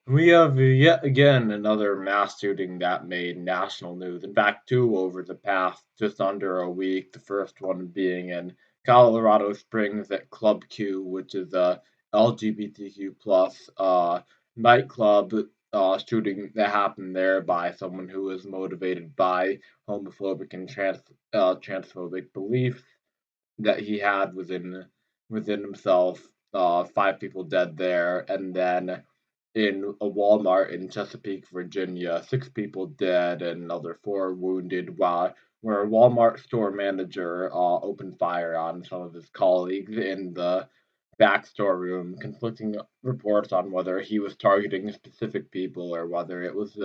We have yet again another mass shooting that made national news. In fact, two over the past just under a week. The first one being in Colorado Springs at Club Q, which is a LGBTQ plus nightclub shooting that happened there by someone who was motivated by homophobic and transphobic beliefs that he had within himself. Five people dead there, and then in a Walmart in Chesapeake, Virginia, six people dead and another four wounded. While where a Walmart store manager opened fire on some of his colleagues in the back storeroom, conflicting reports on whether he was targeting specific people or whether it was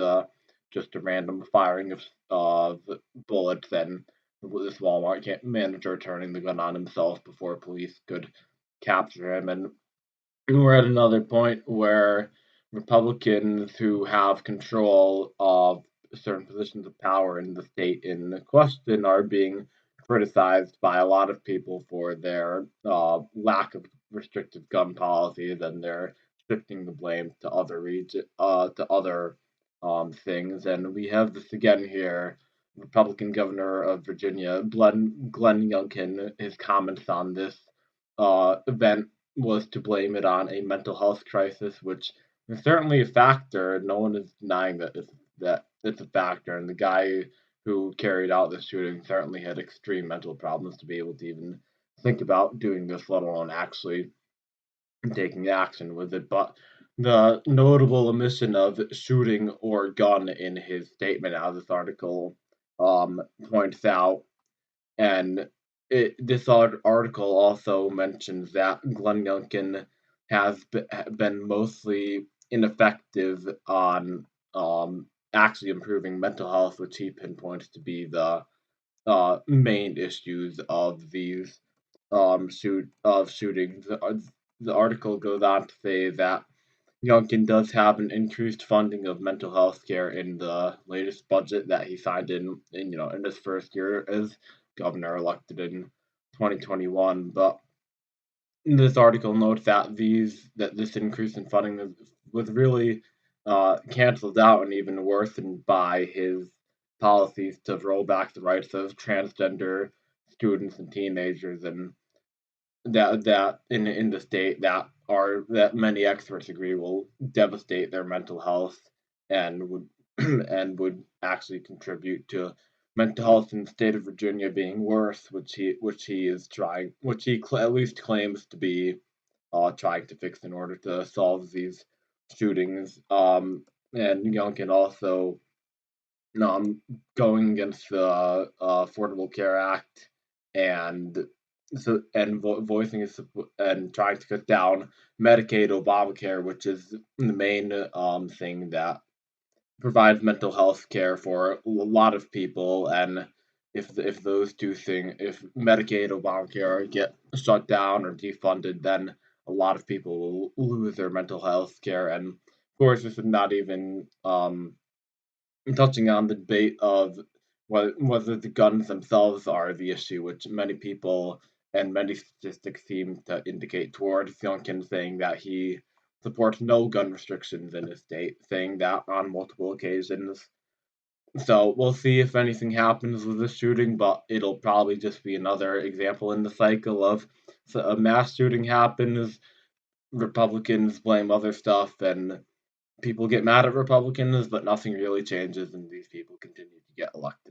just a random firing of bullets and this Walmart manager turning the gun on himself before police could capture him. And we're at another point where Republicans who have control of certain positions of power in the state in question are being criticized by a lot of people for their lack of restrictive gun policies, and they're shifting the blame to other things. And we have this again here. Republican governor of Virginia, Glenn Youngkin, his comments on this event was to blame it on a mental health crisis, which is certainly a factor. No one is denying that it's a factor, and the guy who carried out the shooting certainly had extreme mental problems to be able to even think about doing this, let alone actually taking action with it. But the notable omission of shooting or gun in his statement, as this article points out, and this article also mentions that Glenn Youngkin has been mostly ineffective on actually improving mental health, which he pinpoints to be the main issues of these shootings. The article goes on to say that Youngkin does have an increased funding of mental health care in the latest budget that he signed in his first year as governor elected in 2021. But this article notes that this increase in funding was really canceled out and even worsened by his policies to roll back the rights of transgender students and teenagers, and that in the state that many experts agree will devastate their mental health and would and would actually contribute to mental health in the state of Virginia being worse, which he at least claims to be trying to fix in order to solve these shootings. And Youngkin also going against the Affordable Care Act and voicing his and trying to cut down Medicaid, Obamacare, which is the main thing that provides mental health care for a lot of people. And if those two things, if Medicaid, Obamacare get shut down or defunded, then a lot of people will lose their mental health care. And of course, this is not even touching on the debate of whether the guns themselves are the issue, which many people and many statistics seem to indicate towards Youngkin, saying that he supports no gun restrictions in his state, saying that on multiple occasions. So we'll see if anything happens with this shooting, but it'll probably just be another example in the cycle of a mass shooting happens, Republicans blame other stuff, and people get mad at Republicans, but nothing really changes, and these people continue to get elected.